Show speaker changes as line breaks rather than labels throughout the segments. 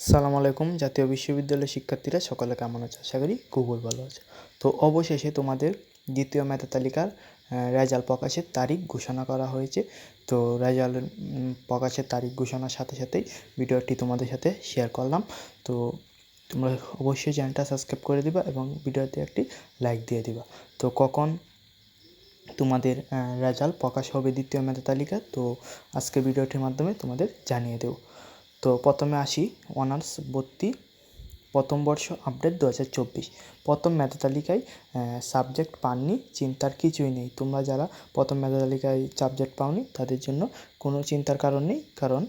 সালাম আলাইকুম। জাতীয় বিশ্ববিদ্যালয়ের শিক্ষার্থীরা সকলে কেমন আছে? আশা করি খুবই ভালো আছে। তো অবশেষে তোমাদের দ্বিতীয় মেধা তালিকার রেজাল্ট প্রকাশের তারিখ ঘোষণা করা হয়েছে। তো রেজাল্ট প্রকাশের তারিখ ঘোষণার সাথে সাথেই ভিডিওটি তোমাদের সাথে শেয়ার করলাম। তো তোমরা অবশ্যই চ্যানেলটা সাবস্ক্রাইব করে দিবা এবং ভিডিওতে একটি লাইক দিয়ে দিবা। তো কখন তোমাদের রেজাল্ট প্রকাশ হবে দ্বিতীয় মেধা তালিকা, তো আজকে ভিডিওটির মাধ্যমে তোমাদের জানিয়ে দেব। তো প্রথমে আসি অনার্স ভর্তি প্রথম বর্ষ আপডেট 2024। প্রথম মেধা তালিকায় সাবজেক্ট পাননি, চিন্তার কিছুই নেই। তোমরা যারা প্রথম মেধা তালিকায় সাবজেক্ট পাওনি তাদের জন্য কোনো চিন্তার কারণ নেই, কারণ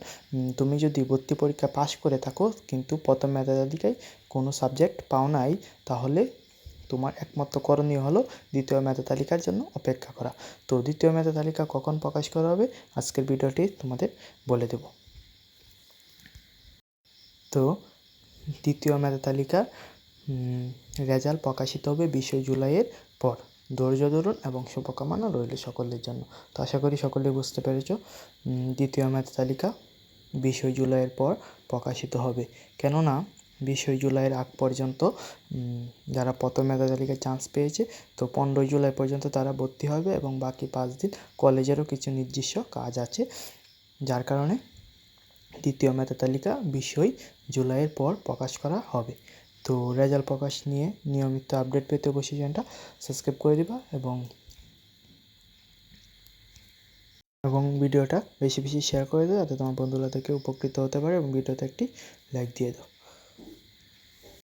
তুমি যদি ভর্তি পরীক্ষা পাশ করে থাকো কিন্তু প্রথম মেধা তালিকায় কোনো সাবজেক্ট পাও নাই, তাহলে তোমার একমাত্র করণীয় হলো দ্বিতীয় মেধা তালিকার জন্য অপেক্ষা করা। তো দ্বিতীয় মেধা তালিকা কখন প্রকাশ করা হবে আজকের ভিডিওটি তোমাদের বলে দেব। তো দ্বিতীয় মেধা তালিকার রেজাল্ট প্রকাশিত হবে 20 জুলাইয়ের পর। ধৈর্য ধরুন এবং শুভকামনা রইল সকলের জন্য। তো আশা করি সকলে বুঝতে পেরেছ, দ্বিতীয় মেধা তালিকা 20 জুলাইয়ের পর প্রকাশিত হবে। কেননা 20 জুলাইয়ের আগ পর্যন্ত যারা প্রথম মেধা তালিকায় চান্স পেয়েছে, তো 15 জুলাই পর্যন্ত তারা ভর্তি হবে এবং বাকি 5 দিন কলেজেরও কিছু নির্দিষ্ট কাজ আছে, যার কারণে দ্বিতীয় মেধা তালিকা 20 জুলাইয়ের পর প্রকাশ করা হবে। তো রেজাল্ট প্রকাশ নিয়ে নিয়মিত আপডেট পেতে অবশ্যই চ্যানেলটা সাবস্ক্রাইব করে দিবা এবং ভিডিওটা বেশি বেশি শেয়ার করে দাও, যাতে তোমার বন্ধুরা থেকে উপকৃত হতে পারে, এবং ভিডিওতে একটি লাইক দিয়ে দাও।